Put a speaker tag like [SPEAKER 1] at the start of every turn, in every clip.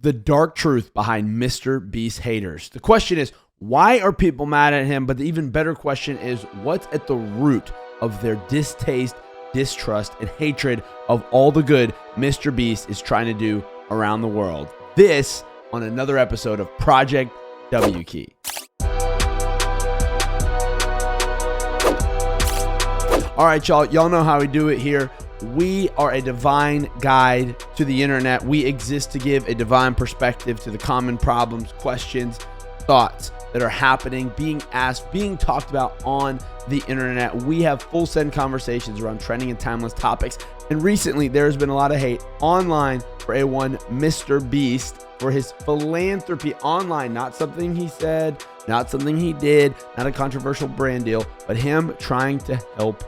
[SPEAKER 1] the dark truth behind MrBeast haters. The question is, why are people mad at him? But the even better question is, what's at the root of their distaste, distrust, and hatred of all the good MrBeast is trying to do around the world? This on another episode of Project W Key. All right, y'all know how we do it here. We are a divine guide to the internet. We exist to give a divine perspective to the common problems, questions, thoughts that are happening, being asked, being talked about on the internet. We have full send conversations around trending and timeless topics. And recently, there's been a lot of hate online for one MrBeast for his philanthropy online. Not something he said, not something he did, not a controversial brand deal, but him trying to help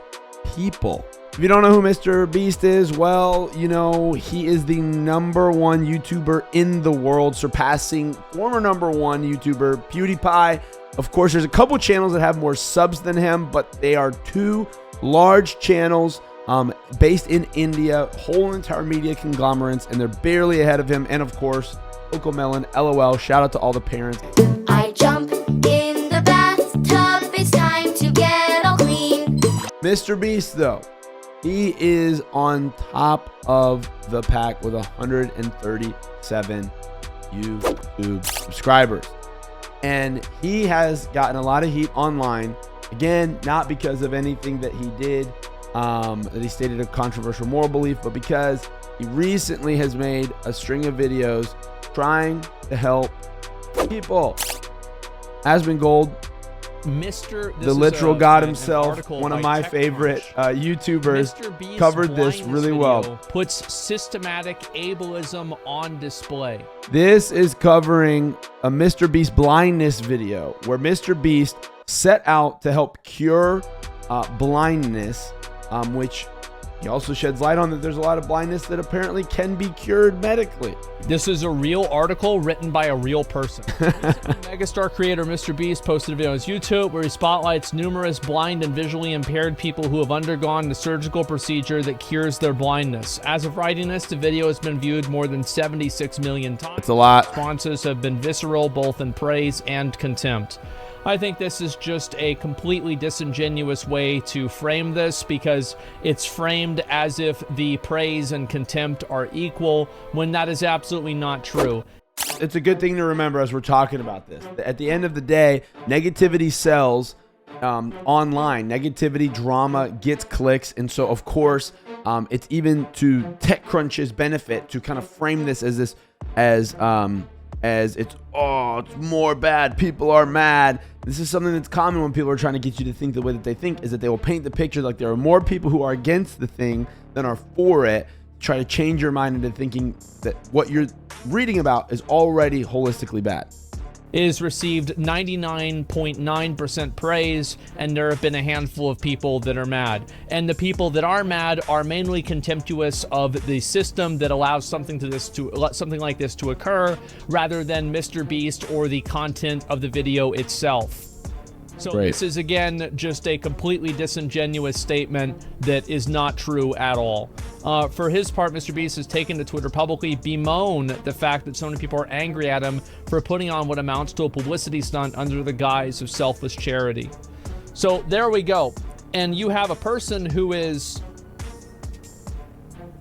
[SPEAKER 1] people. If you don't know who MrBeast is, well, you know, he is the #1 YouTuber in the world, surpassing former #1 YouTuber PewDiePie. Of course, there's a couple channels that have more subs than him, but they are two large channels based in India, whole entire media conglomerates, and they're barely ahead of him. And of course, Cocomelon, LOL, shout out to all the parents.
[SPEAKER 2] I jump in the bathtub, it's time to get all clean.
[SPEAKER 1] MrBeast, though, he is on top of the pack with 137 YouTube subscribers. And he has gotten a lot of heat online. Again, not because of anything that he did, that he stated a controversial moral belief, but because he recently has made a string of videos trying to help people. Aspen Gold, the literal God himself, one of my favorite YouTubers, covered this really well.
[SPEAKER 3] Puts systematic ableism on display.
[SPEAKER 1] This is covering a MrBeast blindness video where MrBeast set out to help cure blindness, which he also sheds light on that there's a lot of blindness that apparently can be cured medically.
[SPEAKER 3] This is a real article written by a real person. Megastar creator MrBeast posted a video on his YouTube where he spotlights numerous blind and visually impaired people who have undergone the surgical procedure that cures their blindness. As of writing this, the video has been viewed more than 76 million times.
[SPEAKER 1] That's a lot.
[SPEAKER 3] Responses have been visceral, both in praise and contempt. I think this is just a completely disingenuous way to frame this, because it's framed as if the praise and contempt are equal, when that is absolutely not true.
[SPEAKER 1] It's a good thing to remember as we're talking about this. At the end of the day, negativity sells online. Negativity, drama gets clicks. And so, of course, it's even to TechCrunch's benefit to kind of frame this as it's more bad, people are mad. This is something that's common when people are trying to get you to think the way that they think, is that they will paint the picture like there are more people who are against the thing than are for it, try to change your mind into thinking that what you're reading about is already holistically bad.
[SPEAKER 3] Is received 99.9% praise, and there have been a handful of people that are mad. And the people that are mad are mainly contemptuous of the system that allows something like this to occur, rather than MrBeast or the content of the video itself. So This is, again, just a completely disingenuous statement that is not true at all. For his part, MrBeast has taken to Twitter publicly bemoan the fact that so many people are angry at him for putting on what amounts to a publicity stunt under the guise of selfless charity. So there we go. And you have a person who is...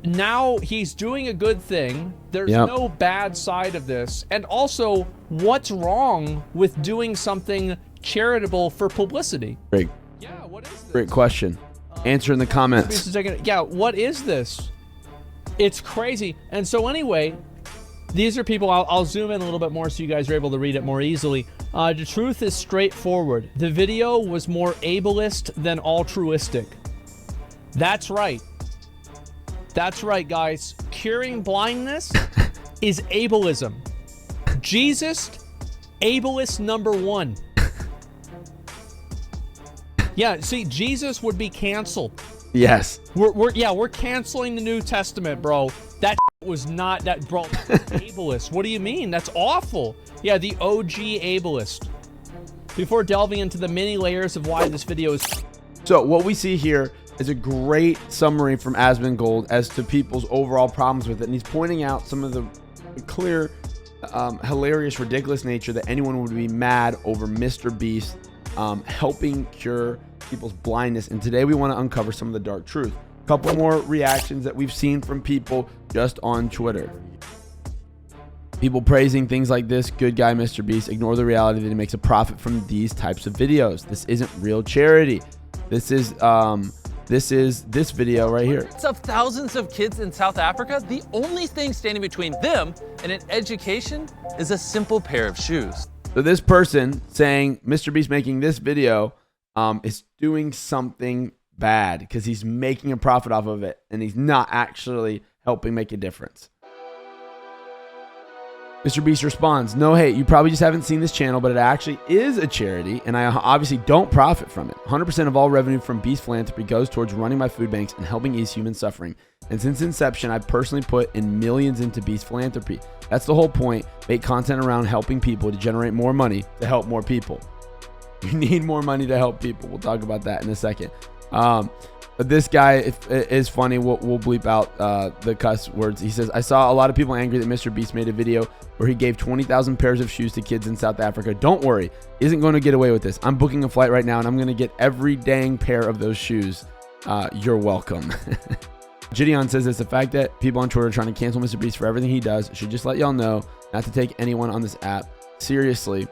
[SPEAKER 3] Now he's doing a good thing. There's no bad side of this. And also, what's wrong with doing something charitable for publicity?
[SPEAKER 1] Great.
[SPEAKER 3] Yeah, what is this?
[SPEAKER 1] Great question. Answer in the comments.
[SPEAKER 3] Yeah, what is this? It's crazy. And so anyway, these are people, I'll zoom in a little bit more so you guys are able to read it more easily. The truth is straightforward. The video was more ableist than altruistic. That's right. That's right, guys. Curing blindness is ableism. Jesus, ableist #1. Yeah, see, Jesus would be canceled.
[SPEAKER 1] Yes.
[SPEAKER 3] We're canceling the New Testament, bro. That was not that, bro. Ableist. What do you mean? That's awful. Yeah, the OG ableist. Before delving into the many layers of why this video is...
[SPEAKER 1] So what we see here is a great summary from Aspen Gold as to people's overall problems with it. And he's pointing out some of the clear hilarious, ridiculous nature that anyone would be mad over MrBeast helping cure people's blindness. And today we want to uncover some of the dark truth. A couple more reactions that we've seen from people just on Twitter. People praising things like this: good guy MrBeast, ignore the reality that he makes a profit from these types of videos. This isn't real charity. This is this video right here.
[SPEAKER 4] Of thousands of kids in South Africa, the only thing standing between them and an education is a simple pair of shoes.
[SPEAKER 1] So this person saying MrBeast making this video is doing something bad because he's making a profit off of it and he's not actually helping make a difference. MrBeast responds, no hate, you probably just haven't seen this channel, but it actually is a charity and I obviously don't profit from it. 100% of all revenue from Beast Philanthropy goes towards running my food banks and helping ease human suffering. And since inception, I've personally put in millions into Beast Philanthropy. That's the whole point. Make content around helping people to generate more money to help more people. You need more money to help people. We'll talk about that in a second. But this guy is funny. We'll bleep out the cuss words. He says, I saw a lot of people angry that MrBeast made a video where he gave 20,000 pairs of shoes to kids in South Africa. Don't worry, he isn't going to get away with this. I'm booking a flight right now and I'm going to get every dang pair of those shoes. You're welcome. Gideon says it's the fact that people on Twitter are trying to cancel MrBeast for everything he does should just let y'all know not to take anyone on this app seriously.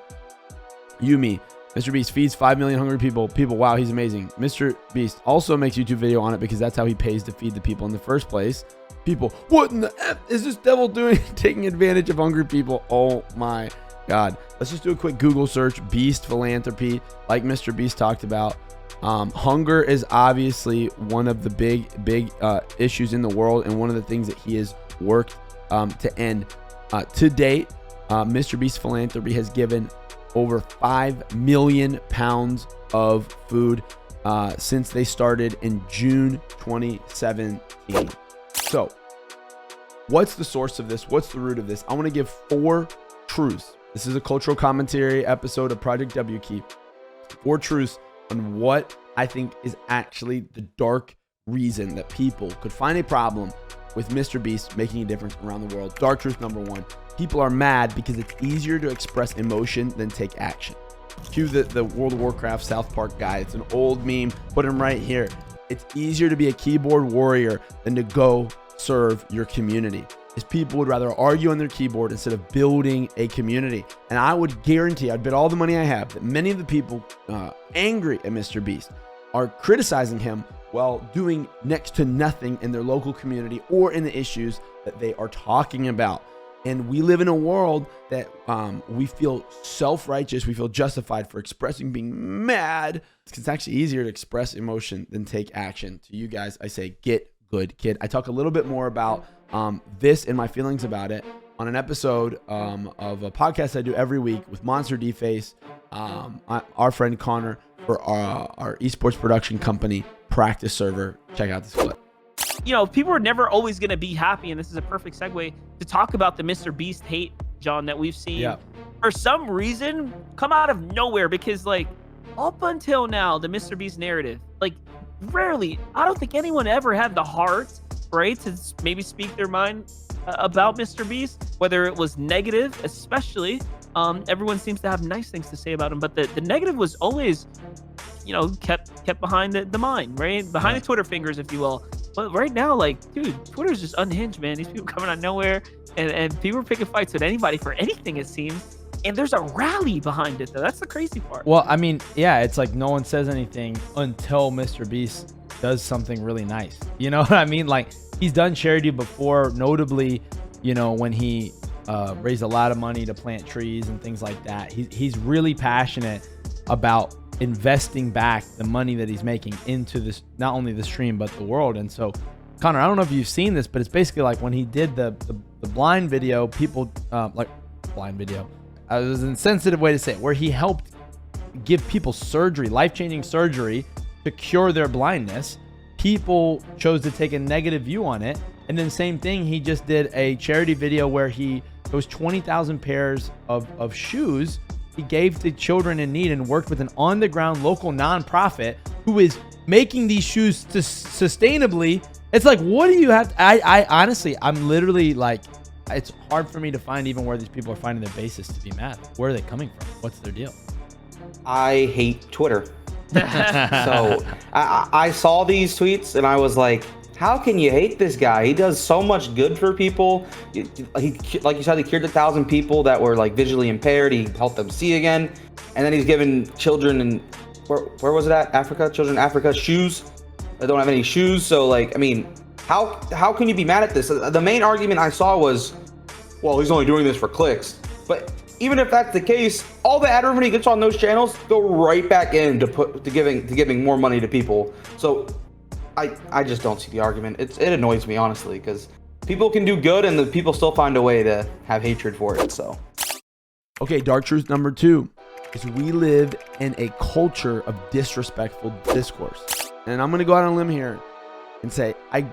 [SPEAKER 1] Yumi, MrBeast feeds 5 million hungry people. Wow, he's amazing. MrBeast also makes YouTube video on it because that's how he pays to feed the people in the first place. People, what in the F is this devil doing? Taking advantage of hungry people. Oh my God. Let's just do a quick Google search. Beast Philanthropy, like MrBeast talked about. Hunger is obviously one of the big issues in the world and one of the things that he has worked to end. To date, MrBeast Philanthropy has given over 5 million pounds of food since they started in June 2017. So what's the source of this? What's the root of this? I want to give 4 truths. This is a cultural commentary episode of Project W Key. 4 truths on what I think is actually the dark reason that people could find a problem with MrBeast making a difference around the world. Dark truth number 1. People are mad because it's easier to express emotion than take action. Cue the World of Warcraft South Park guy. It's an old meme. Put him right here. It's easier to be a keyboard warrior than to go serve your community. Is people would rather argue on their keyboard instead of building a community. And I would guarantee, I'd bet all the money I have, that many of the people angry at MrBeast are criticizing him while doing next to nothing in their local community or in the issues that they are talking about. And we live in a world that we feel self-righteous. We feel justified for expressing being mad. It's actually easier to express emotion than take action. To you guys, I say, get good, kid. I talk a little bit more about this and my feelings about it on an episode of a podcast I do every week with Monster D-Face, our friend Connor, for our esports production company, Practice Server. Check out this clip.
[SPEAKER 5] You know, people are never always going to be happy, and this is a perfect segue to talk about the MrBeast hate, John, that we've seen for some reason come out of nowhere. Because like up until now, the MrBeast narrative, like rarely, I don't think anyone ever had the heart, right, to maybe speak their mind about MrBeast, whether it was negative, especially. Everyone seems to have nice things to say about him, but the negative was always, you know, kept behind the mind, right, behind the Twitter fingers, if you will. But right now, like, dude, Twitter's just unhinged, man. These people coming out of nowhere, and people are picking fights with anybody for anything, it seems. And there's a rally behind it, though. That's the crazy part.
[SPEAKER 6] Well, I mean, yeah, it's like no one says anything until MrBeast does something really nice. You know what I mean? Like, he's done charity before, notably, you know, when he raised a lot of money to plant trees and things like that. He's really passionate about investing back the money that he's making into this, not only the stream but the world. And so, Connor, I don't know if you've seen this, but it's basically like when he did the blind video, people like blind video, it was an insensitive way to say it, where he helped give people surgery, life-changing surgery to cure their blindness. People chose to take a negative view on it. And then same thing, he just did a charity video where those 20,000 pairs of shoes he gave to children in need and worked with an on-the-ground local nonprofit who is making these shoes sustainably. It's like, what do you have to, I honestly, I'm literally like it's hard for me to find even where these people are finding their basis to be mad. Where are they coming from? What's their deal?
[SPEAKER 7] I hate Twitter. So I saw these tweets and I was like, how can you hate this guy? He does so much good for people. He, like you said, he cured 1,000 people that were like visually impaired. He helped them see again. And then he's giving children in, where was it at? Africa? Children in Africa shoes. They don't have any shoes. So like, I mean, how can you be mad at this? The main argument I saw was, well, he's only doing this for clicks. But even if that's the case, all the ad revenue he gets on those channels go right back in to giving more money to people. So I just don't see the argument. It annoys me, honestly, because people can do good and the people still find a way to have hatred for it. So
[SPEAKER 1] Okay, dark truth number 2 is we live in a culture of disrespectful discourse. And I'm going to go out on a limb here and say I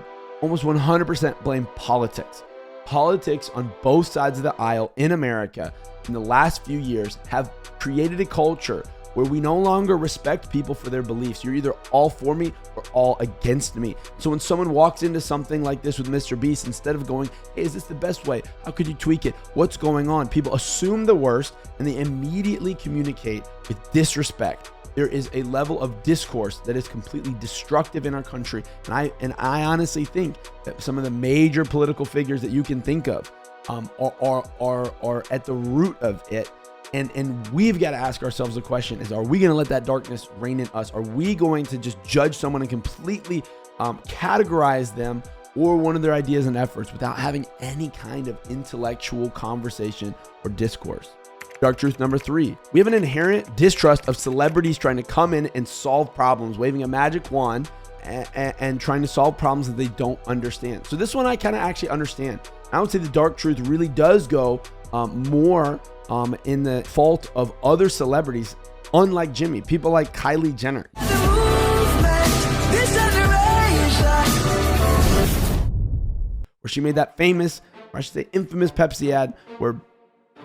[SPEAKER 1] almost 100% blame politics. Politics on both sides of the aisle in America in the last few years have created a culture where we no longer respect people for their beliefs. You're either all for me or all against me. So when someone walks into something like this with MrBeast, instead of going, hey, is this the best way? How could you tweak it? What's going on? People assume the worst and they immediately communicate with disrespect. There is a level of discourse that is completely destructive in our country. And I honestly think that some of the major political figures that you can think of are at the root of it. And we've got to ask ourselves the question is, are we going to let that darkness reign in us? Are we going to just judge someone and completely categorize them or one of their ideas and efforts without having any kind of intellectual conversation or discourse? Dark truth number 3, we have an inherent distrust of celebrities trying to come in and solve problems, waving a magic wand and trying to solve problems that they don't understand. So this one I kind of actually understand. I would say the dark truth really does go more in the fault of other celebrities, unlike Jimmy, people like Kylie Jenner. Where she made that famous, or I should say infamous Pepsi ad where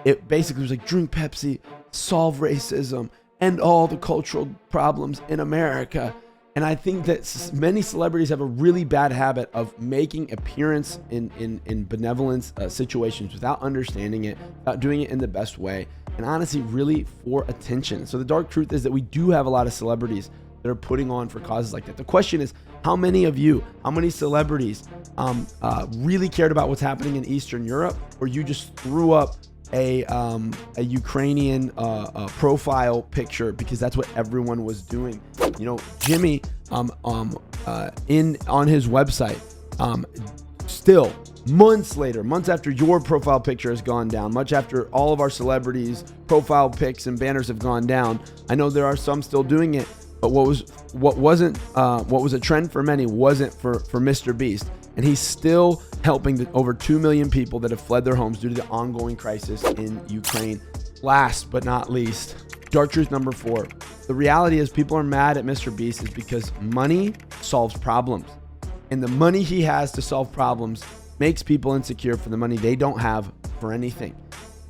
[SPEAKER 1] it basically was like, drink Pepsi, solve racism, end all the cultural problems in America. And I think that many celebrities have a really bad habit of making appearance in benevolence situations without understanding it, without doing it in the best way, and honestly, really for attention. So the dark truth is that we do have a lot of celebrities that are putting on for causes like that. The question is, how many celebrities really cared about what's happening in Eastern Europe, or you just threw up a Ukrainian profile picture because that's what everyone was doing? You know, Jimmy on his website, still months after your profile picture has gone down, much after all of our celebrities profile pics and banners have gone down, I know there are some still doing it, but what was a trend for many wasn't for MrBeast. And he's still helping the over 2 million people that have fled their homes due to the ongoing crisis in Ukraine. Last but not least, dark truth number 4. The reality is people are mad at MrBeast is because money solves problems. And the money he has to solve problems makes people insecure for the money they don't have for anything.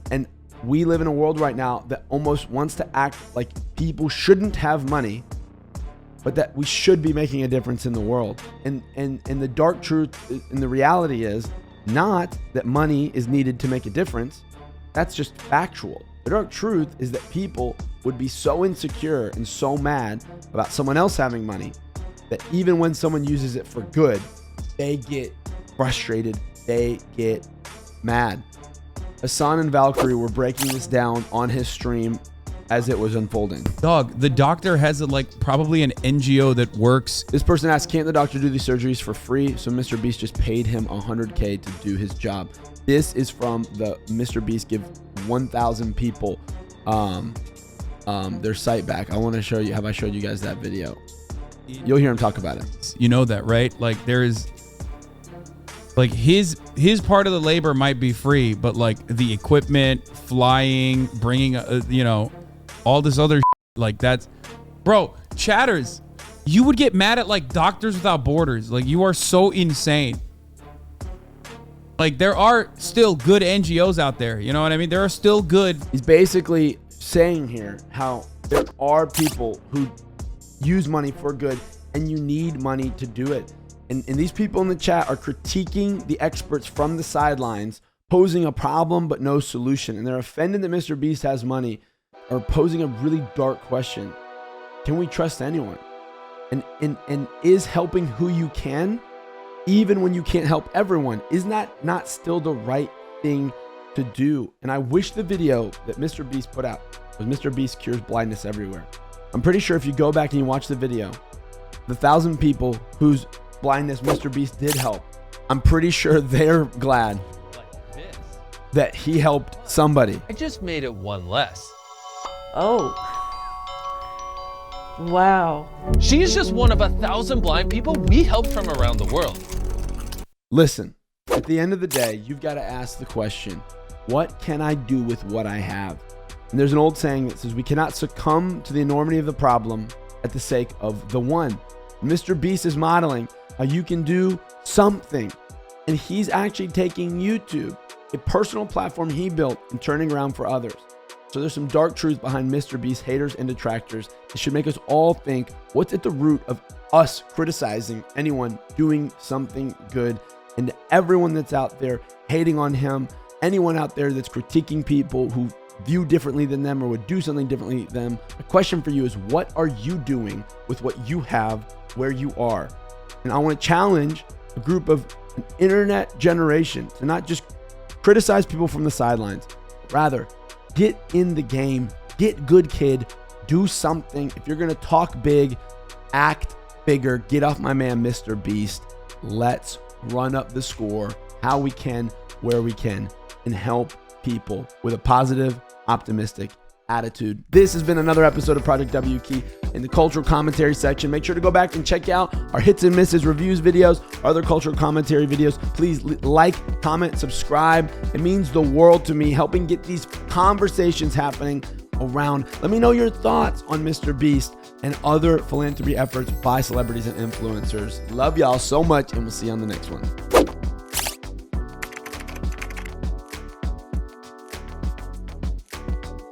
[SPEAKER 1] And we live in a world right now that almost wants to act like people shouldn't have money, but that we should be making a difference in the world. And the dark truth and the reality is not that money is needed to make a difference. That's just factual. The dark truth is that people would be so insecure and so mad about someone else having money that even when someone uses it for good, they get frustrated, they get mad. Hassan and Valkyrie were breaking this down on his stream as it was unfolding.
[SPEAKER 8] Dog, the doctor has probably an NGO that works.
[SPEAKER 1] This person asked, can't the doctor do these surgeries for free? So MrBeast just paid him $100K to do his job. This is from the MrBeast give 1,000 people their site back. I want to show you, have I showed you guys that video? You'll hear him talk about it.
[SPEAKER 8] You know that, right? Like there is, like his part of the labor might be free, but like the equipment, flying, bringing, all this other like that's, bro, chatters, you would get mad at like Doctors Without Borders. Like you are so insane. Like there are still good NGOs out there. You know what I mean? There are still good.
[SPEAKER 1] He's basically saying here how there are people who use money for good and you need money to do it. And these people in the chat are critiquing the experts from the sidelines posing a problem but no solution, and they're offended that MrBeast has money, are posing a really dark question. Can we trust anyone? And is helping who you can, even when you can't help everyone, isn't that not still the right thing to do? And I wish the video that MrBeast put out was MrBeast cures blindness everywhere. I'm pretty sure if you go back and you watch the video, the 1,000 people whose blindness MrBeast did help, I'm pretty sure they're glad that he helped somebody.
[SPEAKER 4] I just made it one less.
[SPEAKER 9] Oh. Wow.
[SPEAKER 4] She is just one of 1,000 blind people we helped from around the world.
[SPEAKER 1] Listen, at the end of the day, you've got to ask the question, what can I do with what I have? And there's an old saying that says we cannot succumb to the enormity of the problem at the sake of the one. MrBeast is modeling how you can do something. And he's actually taking YouTube, a personal platform he built, and turning around for others. So there's some dark truth behind MrBeast haters and detractors. It should make us all think, what's at the root of us criticizing anyone doing something good? And to everyone that's out there hating on him, anyone out there that's critiquing people who view differently than them or would do something differently than them, the question for you is, what are you doing with what you have where you are? And I want to challenge a group of an internet generation to not just criticize people from the sidelines, but rather get in the game, get good, kid, do something. If you're going to talk big, act bigger, get off my man, MrBeast. Let's run up the score how we can, where we can, and help people with a positive, optimistic attitude. This has been another episode of Project W Key in the cultural commentary section. Make sure to go back and check out our hits and misses reviews videos, our other cultural commentary videos. Please like, comment, subscribe. It means the world to me, helping get these conversations happening around. Let me know your thoughts on MrBeast and other philanthropy efforts by celebrities and influencers. Love y'all so much, and we'll see you on the next one.